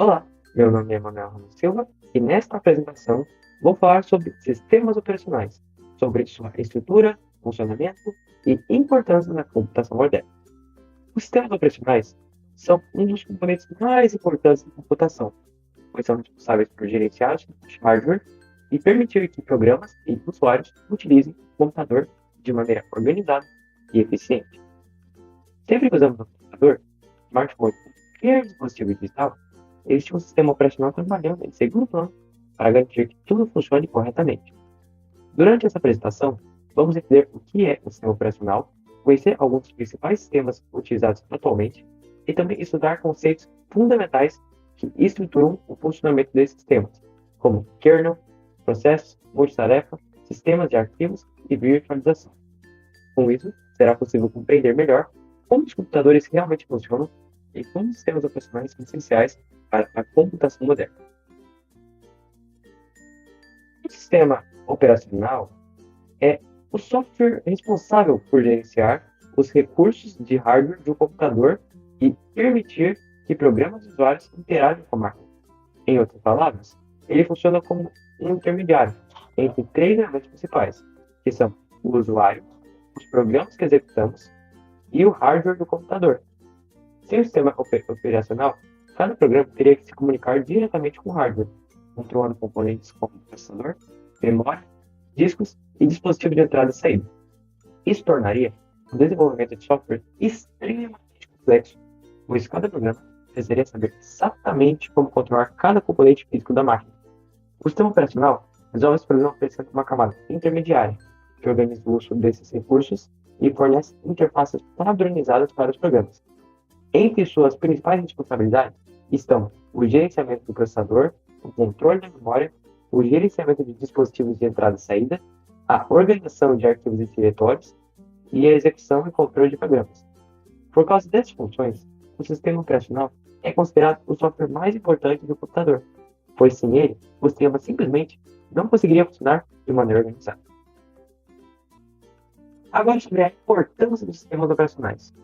Olá, meu nome é Manuel Ramos Silva e nesta apresentação vou falar sobre sistemas operacionais, sobre sua estrutura, funcionamento e importância na computação moderna. Os sistemas operacionais são um dos componentes mais importantes da computação, pois são responsáveis por gerenciar os hardware e permitir que programas e usuários utilizem o computador de maneira organizada e eficiente. Sempre que usamos um computador, smartphone ou qualquer dispositivo digital, existe um sistema operacional trabalhando em segundo plano para garantir que tudo funcione corretamente. Durante essa apresentação, vamos entender o que é um sistema operacional, conhecer alguns dos principais sistemas utilizados atualmente e também estudar conceitos fundamentais que estruturam o funcionamento desses sistemas, como kernel, processos, multitarefa, sistemas de arquivos e virtualização. Com isso, será possível compreender melhor como os computadores realmente funcionam e como os sistemas operacionais são essenciais para a computação moderna. O sistema operacional é o software responsável por gerenciar os recursos de hardware de um computador e permitir que programas e usuários interajam com a máquina. Em outras palavras, ele funciona como um intermediário entre três elementos principais, que são o usuário, os programas que executamos e o hardware do computador. Sem o sistema operacional, cada programa teria que se comunicar diretamente com o hardware, controlando componentes como processador, memória, discos e dispositivo de entrada e saída. Isso tornaria o desenvolvimento de software extremamente complexo, pois cada programa precisaria saber exatamente como controlar cada componente físico da máquina. O sistema operacional resolve esse problema oferecendo uma camada intermediária, que organiza o uso desses recursos e fornece interfaces padronizadas para os programas. Entre suas principais responsabilidades estão o gerenciamento do processador, o controle da memória, o gerenciamento de dispositivos de entrada e saída, a organização de arquivos e diretórios e a execução e controle de programas. Por causa dessas funções, o sistema operacional é considerado o software mais importante do computador, pois sem ele, o sistema simplesmente não conseguiria funcionar de maneira organizada. Agora sobre a importância dos sistemas operacionais.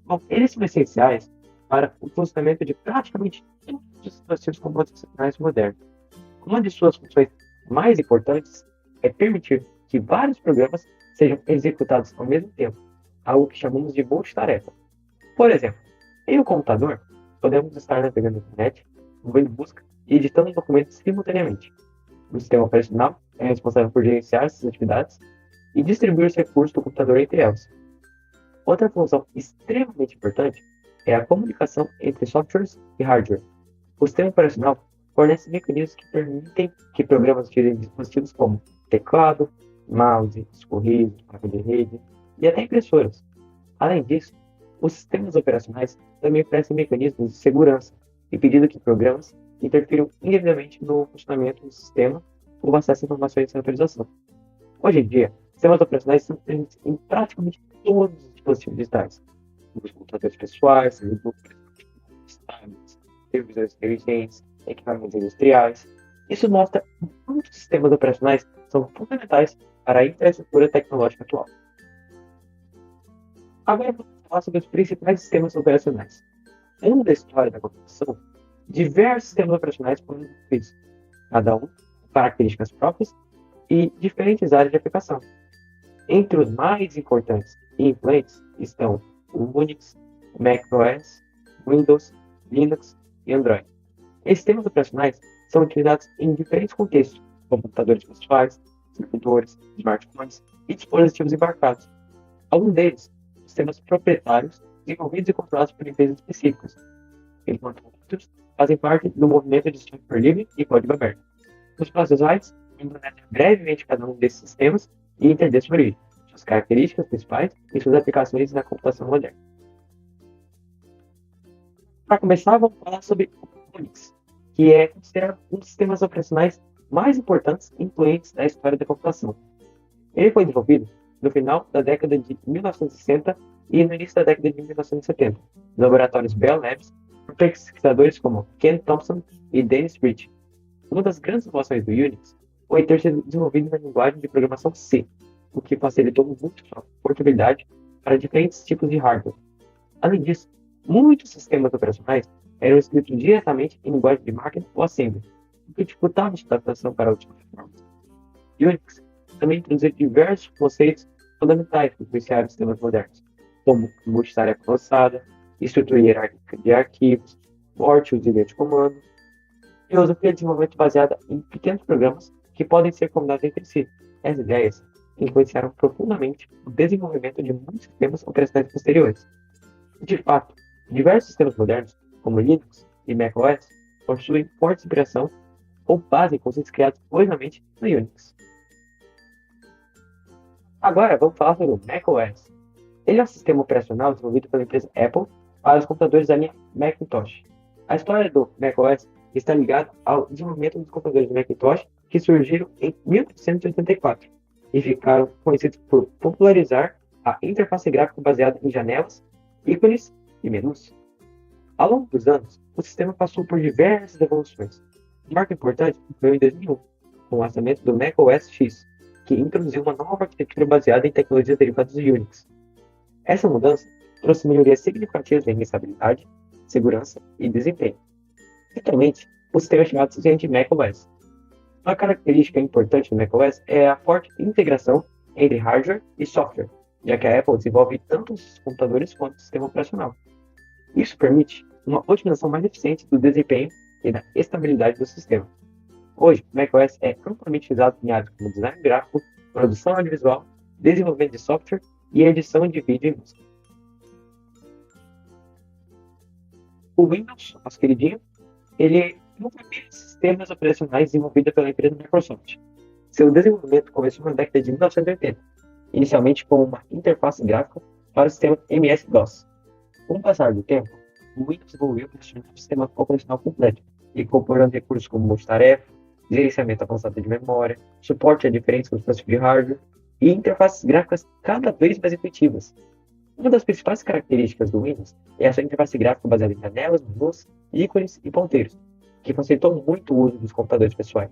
Bom, eles são essenciais para o funcionamento de praticamente todos os dispositivos computacionais modernos. Uma de suas funções mais importantes é permitir que vários programas sejam executados ao mesmo tempo, algo que chamamos de multitarefa. Por exemplo, em um computador, podemos estar navegando na internet, movendo busca e editando documentos simultaneamente. O sistema operacional é responsável por gerenciar essas atividades e distribuir os recursos do computador entre elas. Outra função extremamente importante é a comunicação entre softwares e hardware. O sistema operacional fornece mecanismos que permitem que programas utilizem dispositivos como teclado, mouse, disco-rígido, placa de rede e até impressoras. Além disso, os sistemas operacionais também oferecem mecanismos de segurança, impedindo que programas interfiram indevidamente no funcionamento do sistema ou acessem informações sem autorização. Hoje em dia, sistemas operacionais são presentes em praticamente todos os dispositivos digitais, como os computadores pessoais, servidores, tablets, televisores inteligentes, equipamentos industriais. Isso mostra que muitos sistemas operacionais são fundamentais para a infraestrutura tecnológica atual. Agora vamos falar sobre os principais sistemas operacionais. Ao longo da história da computação, diversos sistemas operacionais foram desenvolvidos, cada um com características próprias e diferentes áreas de aplicação. Entre os mais importantes e influentes estão o Unix, o macOS, Windows, Linux e Android. Esses sistemas operacionais são utilizados em diferentes contextos, como computadores pessoais, servidores, smartphones e dispositivos embarcados. Alguns deles são sistemas proprietários desenvolvidos e controlados por empresas específicas, enquanto outros fazem parte do movimento de software livre e código aberto. Nos próximos slides, vamos analisar brevemente cada um desses sistemas e entender sua origem, suas características principais e suas aplicações na computação moderna. Para começar, vamos falar sobre o Unix, que é considerado um dos sistemas operacionais mais importantes e influentes da história da computação. Ele foi desenvolvido no final da década de 1960 e no início da década de 1970, nos laboratórios Bell Labs, por pesquisadores como Ken Thompson e Dennis Ritchie. Uma das grandes inovações do Unix foi ter sido desenvolvido na linguagem de programação C, o que facilitou muito sua portabilidade para diferentes tipos de hardware. Além disso, muitos sistemas operacionais eram escritos diretamente em linguagem de máquina ou assembly, o que dificultava a adaptação para outras plataformas. Unix também introduziu diversos conceitos fundamentais que influenciaram sistemas modernos, como multitarefa avançada, estrutura hierárquica de arquivos, morte e linha de comando, filosofia de desenvolvimento baseada em pequenos programas que podem ser combinados entre si. Essas ideias influenciaram profundamente o desenvolvimento de muitos sistemas operacionais posteriores. De fato, diversos sistemas modernos, como Linux e macOS, possuem forte inspiração ou base em conceitos criados originalmente no Unix. Agora vamos falar sobre o macOS. Ele é um sistema operacional desenvolvido pela empresa Apple para os computadores da linha Macintosh. A história do macOS está ligada ao desenvolvimento dos computadores de Macintosh que surgiram em 1984 e ficaram conhecidos por popularizar a interface gráfica baseada em janelas, ícones e menus. Ao longo dos anos, o sistema passou por diversas evoluções. Um marco importante foi em 2001, com o lançamento do macOS X, que introduziu uma nova arquitetura baseada em tecnologias derivadas do Unix. Essa mudança trouxe melhorias significativas em estabilidade, segurança e desempenho. Atualmente, o sistema é chamado simplesmente de macOS. Uma característica importante do macOS é a forte integração entre hardware e software, já que a Apple desenvolve tanto os computadores quanto o sistema operacional. Isso permite uma otimização mais eficiente do desempenho e da estabilidade do sistema. Hoje, o macOS é amplamente usado em áreas como design gráfico, produção audiovisual, desenvolvimento de software e edição de vídeo e música. O Windows, nosso queridinho, ele é um dos primeiros sistemas operacionais desenvolvido pela empresa Microsoft. Seu desenvolvimento começou na década de 1980, inicialmente com uma interface gráfica para o sistema MS-DOS. Com o passar do tempo, o Windows evoluiu para se tornar um sistema operacional completo, incorporando recursos como multitarefa, gerenciamento avançado de memória, suporte a diferentes construções de hardware e interfaces gráficas cada vez mais efetivas. Uma das principais características do Windows é a sua interface gráfica baseada em janelas, menus, ícones e ponteiros, que facilitou muito o uso dos computadores pessoais.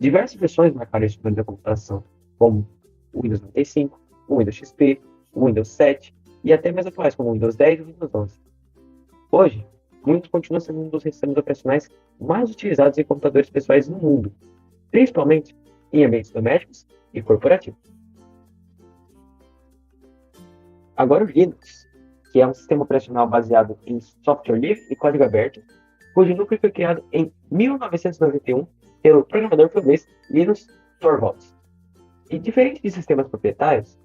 Diversas versões marcaram esse momento da computação, como o Windows 95, o Windows XP, o Windows 7 e até mais atuais como o Windows 10 e o Windows 11. Hoje, o Windows continua sendo um dos sistemas operacionais mais utilizados em computadores pessoais no mundo, principalmente em ambientes domésticos e corporativos. Agora o Linux, que é um sistema operacional baseado em software livre e código aberto, cujo núcleo foi criado em 1991 pelo programador francês Linus Torvalds. E diferente de sistemas proprietários,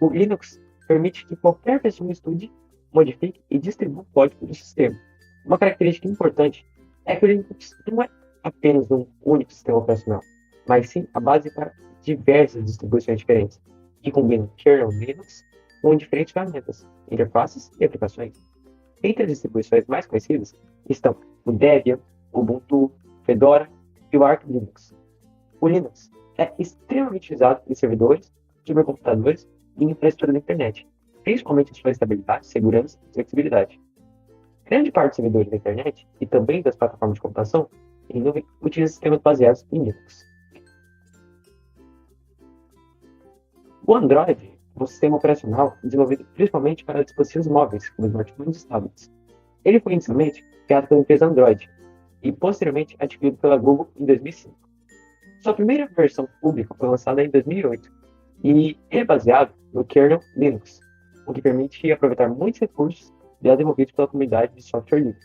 o Linux permite que qualquer pessoa estude, modifique e distribua o código do sistema. Uma característica importante é que o Linux não é apenas um único sistema operacional, mas sim a base para diversas distribuições diferentes, que combinam kernel Linux com diferentes ferramentas, interfaces e aplicações. Entre as distribuições mais conhecidas estão o Debian, o Ubuntu, Fedora e o Arch Linux. O Linux é extremamente utilizado em servidores, supercomputadores e infraestrutura da internet, principalmente em sua estabilidade, segurança e flexibilidade. Grande parte dos servidores da internet e também das plataformas de computação em nuvem utilizam sistemas baseados em Linux. O Android é um sistema operacional desenvolvido principalmente para dispositivos móveis, como smartphones e tablets. Ele foi inicialmente criado pela empresa Android e posteriormente adquirido pela Google em 2005. Sua primeira versão pública foi lançada em 2008 e é baseado no kernel Linux, o que permite aproveitar muitos recursos desenvolvidos pela comunidade de software livre.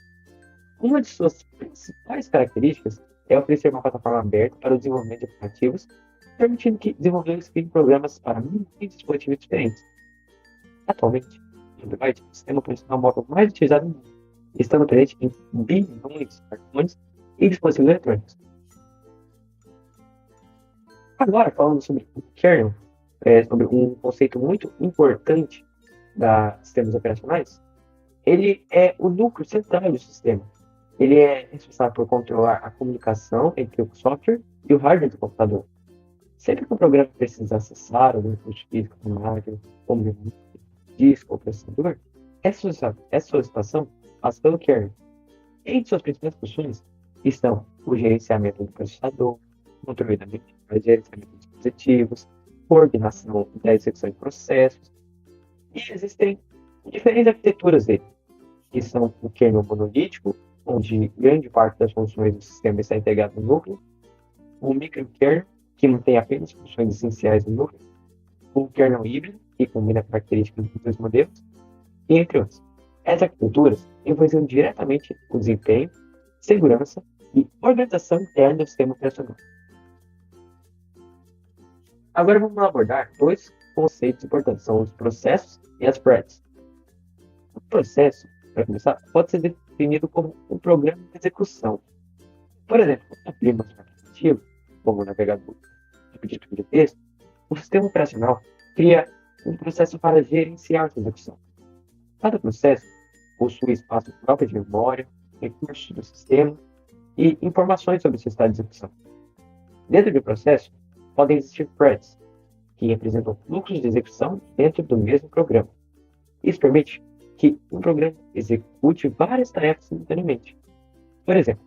Uma de suas principais características é oferecer uma plataforma aberta para o desenvolvimento de aplicativos, permitindo que desenvolvedores criem programas para muitos dispositivos diferentes. Atualmente, o Android é o sistema operacional móvel mais utilizado no mundo, estando presente em bilhões de smartphones e dispositivos eletrônicos. Agora, falando sobre o kernel, sobre um conceito muito importante dos sistemas operacionais, ele é o núcleo central do sistema. Ele é responsável por controlar a comunicação entre o software e o hardware do computador. Sempre que o programa precisa acessar algum recurso físico como máquina, como memória, disco ou processador, essa solicitação passa pelo kernel. Entre suas principais funções estão o gerenciamento do processador, controle da memória, gerenciamento de dispositivos, coordenação da execução de processos. E existem diferentes arquiteturas dele, que são o kernel monolítico, onde grande parte das funções do sistema está integrada no núcleo, o microkernel, que mantém apenas funções essenciais do núcleo, o kernel híbrido, que combina características dos dois modelos, e entre outros. Essas arquiteturas influenciam diretamente o desempenho, segurança e organização interna do sistema operacional. Agora vamos abordar dois conceitos importantes, são os processos e as threads. O processo, para começar, pode ser definido como um programa de execução. Por exemplo, abrimos um aplicativo, como o navegador de texto, o sistema operacional cria um processo para gerenciar sua execução. Cada processo possui espaço próprio de memória, recursos do sistema e informações sobre o seu estado de execução. Dentro do processo, podem existir threads, que representam fluxos de execução dentro do mesmo programa. Isso permite que um programa execute várias tarefas simultaneamente. Por exemplo,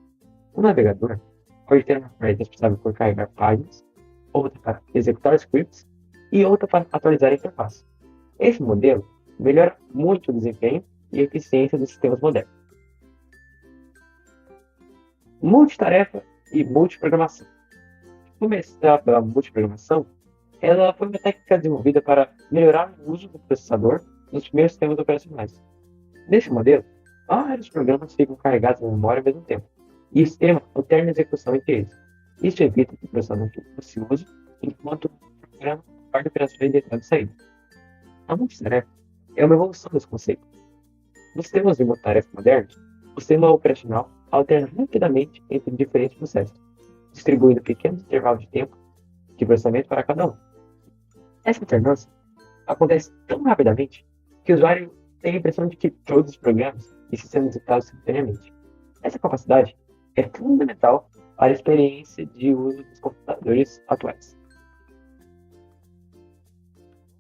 um navegador pode ter uma thread responsável por carregar páginas, outra para executar scripts e outra para atualizar a interface. Esse modelo melhora muito o desempenho e a eficiência dos sistemas modernos. Multitarefa e multiprogramação. Começar pela multiprogramação, ela foi uma técnica desenvolvida para melhorar o uso do processador nos primeiros sistemas operacionais. Nesse modelo, vários programas ficam carregados na memória ao mesmo tempo, e o sistema alterna a execução entre eles. Isso evita que o processador fique ocioso enquanto o programa guarda operações de entrada e saída. A multitarefa é uma evolução desse conceito. Nos sistemas de multitarefa modernos, o sistema operacional alterna rapidamente entre diferentes processos, distribuindo pequenos intervalos de tempo de processamento para cada um. Essa alternância acontece tão rapidamente que o usuário tem a impressão de que todos os programas estão sendo executados simultaneamente. Essa capacidade é fundamental para a experiência de uso dos computadores atuais.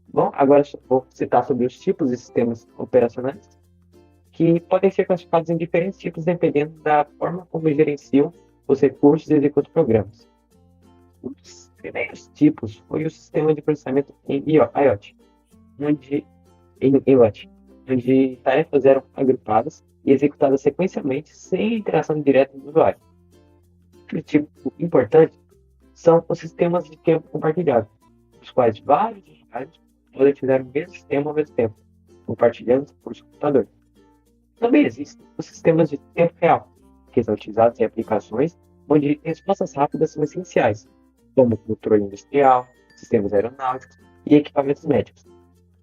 Bom, agora vou citar sobre os tipos de sistemas operacionais, que podem ser classificados em diferentes tipos dependendo da forma como gerenciam os recursos e executam programas. Um dos primeiros tipos foi o sistema de processamento em IoT, onde tarefas eram agrupadas e executadas sequencialmente sem interação direta do usuário. Outro tipo importante são os sistemas de tempo compartilhado, nos quais vários usuários podem utilizar o mesmo sistema ao mesmo tempo, compartilhando o recurso do computador. Também existem os sistemas de tempo real, que são utilizados em aplicações onde respostas rápidas são essenciais, como controle industrial, sistemas aeronáuticos e equipamentos médicos.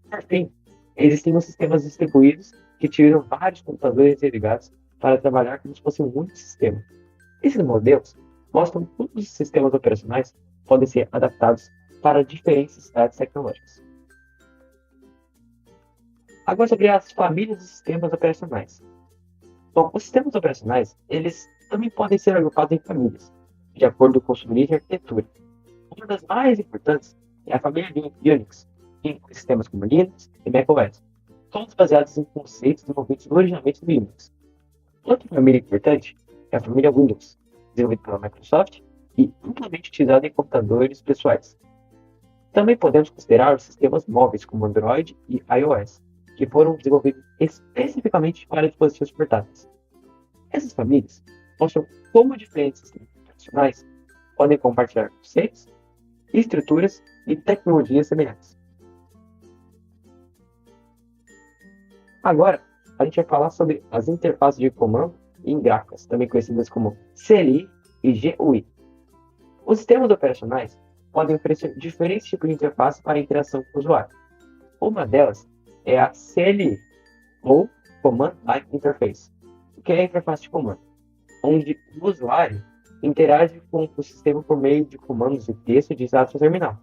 Por fim, existem os sistemas distribuídos que utilizam vários computadores ligados para trabalhar como se fosse um único sistema. Esses modelos mostram como os sistemas operacionais podem ser adaptados para diferentes necessidades tecnológicas. Agora sobre as famílias de sistemas operacionais. Bom, os sistemas operacionais, eles também podem ser agrupados em famílias, de acordo com sua origem e arquitetura. Uma das mais importantes é a família Unix, que inclui sistemas como Linux e macOS, todos baseados em conceitos desenvolvidos originalmente no Linux. Outra família importante é a família Windows, desenvolvida pela Microsoft e amplamente utilizada em computadores pessoais. Também podemos considerar os sistemas móveis como Android e iOS, que foram desenvolvidos especificamente para dispositivos portáteis. Essas famílias mostram como diferentes sistemas operacionais podem compartilhar conceitos, estruturas e tecnologias semelhantes. Agora, a gente vai falar sobre as interfaces de comando em gráficas, também conhecidas como CLI e GUI. Os sistemas operacionais podem oferecer diferentes tipos de interface para a interação com o usuário. Uma delas é a CLI, ou Command Line Interface, que é a interface de comando, onde o usuário interage com o sistema por meio de comandos de texto digitados no terminal.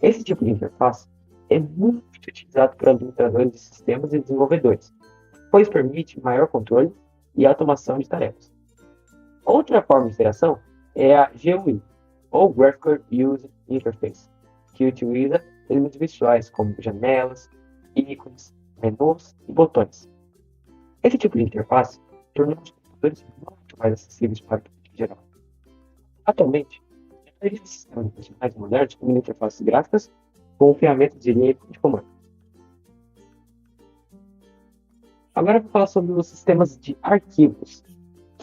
Esse tipo de interface é muito utilizado por administradores de sistemas e desenvolvedores, pois permite maior controle e automação de tarefas. Outra forma de interação é a GUI, ou Graphical User Interface, que utiliza elementos visuais como janelas, ícones, menus e botões. Esse tipo de interface tornou os computadores muito mais acessíveis para o público geral. Atualmente, a maioria dos sistemas operacionais modernos combina interfaces gráficas com ferramentas de linha de comando. Agora eu vou falar sobre os sistemas de arquivos,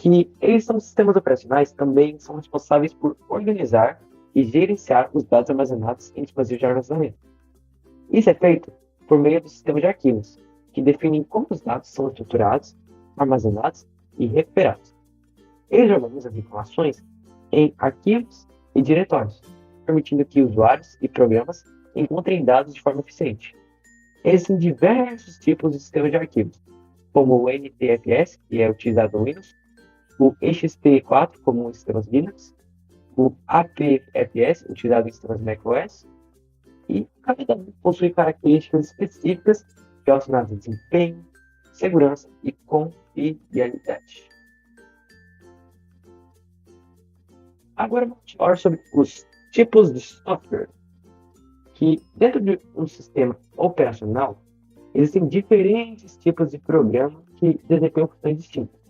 que eles são sistemas operacionais também são responsáveis por organizar e gerenciar os dados armazenados em dispositivos de armazenamento. Isso é feito por meio do sistema de arquivos, que definem como os dados são estruturados, armazenados e recuperados. Eles organizam as informações em arquivos e diretórios, permitindo que usuários e programas encontrem dados de forma eficiente. Existem diversos tipos de sistemas de arquivos, como o NTFS, que é utilizado no Windows, o ext4, como em sistemas Linux, o APFS, utilizado em sistemas macOS, e cada um possui características específicas relacionadas a desempenho, segurança e confiabilidade. Agora vamos falar sobre os tipos de software, que dentro de um sistema operacional existem diferentes tipos de programa que desempenham funções distintas.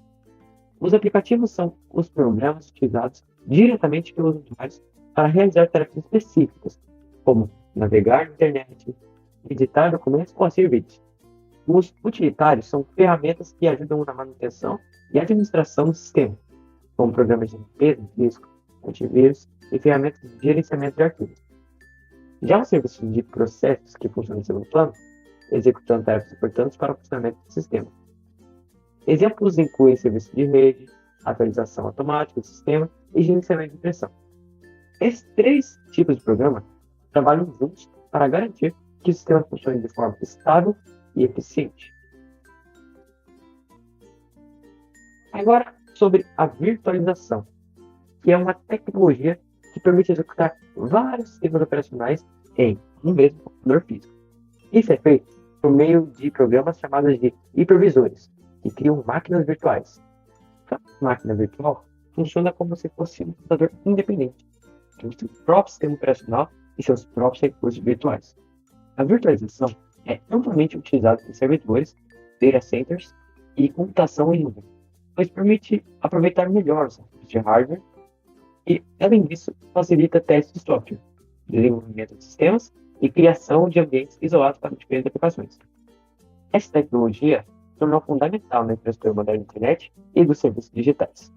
Os aplicativos são os programas utilizados diretamente pelos usuários para realizar tarefas específicas, como navegar na internet, editar documentos ou assistir vídeos. Os utilitários são ferramentas que ajudam na manutenção e administração do sistema, como programas de limpeza de disco, antivírus e ferramentas de gerenciamento de arquivos. Já os serviços de processos que funcionam em segundo plano, executando tarefas importantes para o funcionamento do sistema. Exemplos incluem serviços de rede, atualização automática do sistema e gerenciamento de impressão. Esses três tipos de programa trabalham juntos para garantir que o sistema funcione de forma estável e eficiente. Agora, sobre a virtualização, que é uma tecnologia que permite executar vários sistemas operacionais em um mesmo computador físico. Isso é feito por meio de programas chamados de hipervisores, que criam máquinas virtuais. Cada máquina virtual funciona como se fosse um computador independente, que tem seu próprio sistema operacional e seus próprios recursos virtuais. A virtualização é amplamente utilizada em servidores, data centers e computação em nuvem, pois permite aproveitar melhor os recursos de hardware e, além disso, facilita testes de software, desenvolvimento de sistemas e criação de ambientes isolados para diferentes aplicações. Essa tecnologia tornou fundamental na infraestrutura moderna da internet e dos serviços digitais.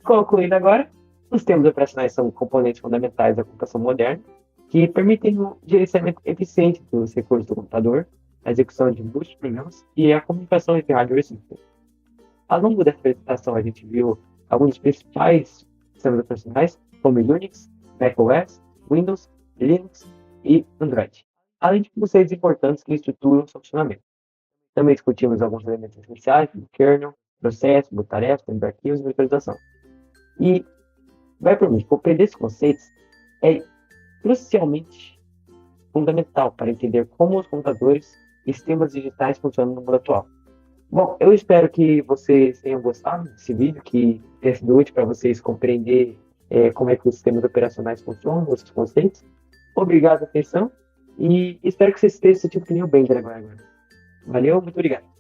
Concluindo agora, os sistemas operacionais são componentes fundamentais da computação moderna que permitem o gerenciamento eficiente dos recursos do computador, a execução de múltiplos programas e a comunicação entre hardware e software. Ao longo dessa apresentação, a gente viu alguns dos principais sistemas operacionais, como Unix, macOS, Windows, Linux e Android, além de conceitos importantes que estruturam o seu funcionamento. Também discutimos alguns elementos essenciais, como kernel, processo, tarefas, tempo de arquivos e virtualização. E, vai por mim, compreender esses conceitos é crucialmente fundamental para entender como os computadores e sistemas digitais funcionam no mundo atual. Bom, eu espero que vocês tenham gostado desse vídeo, que tenha sido útil para vocês compreender como é que os sistemas operacionais funcionam, os conceitos. Obrigado pela atenção e espero que vocês tenham sentido que nem o Bender agora. Valeu, muito obrigado.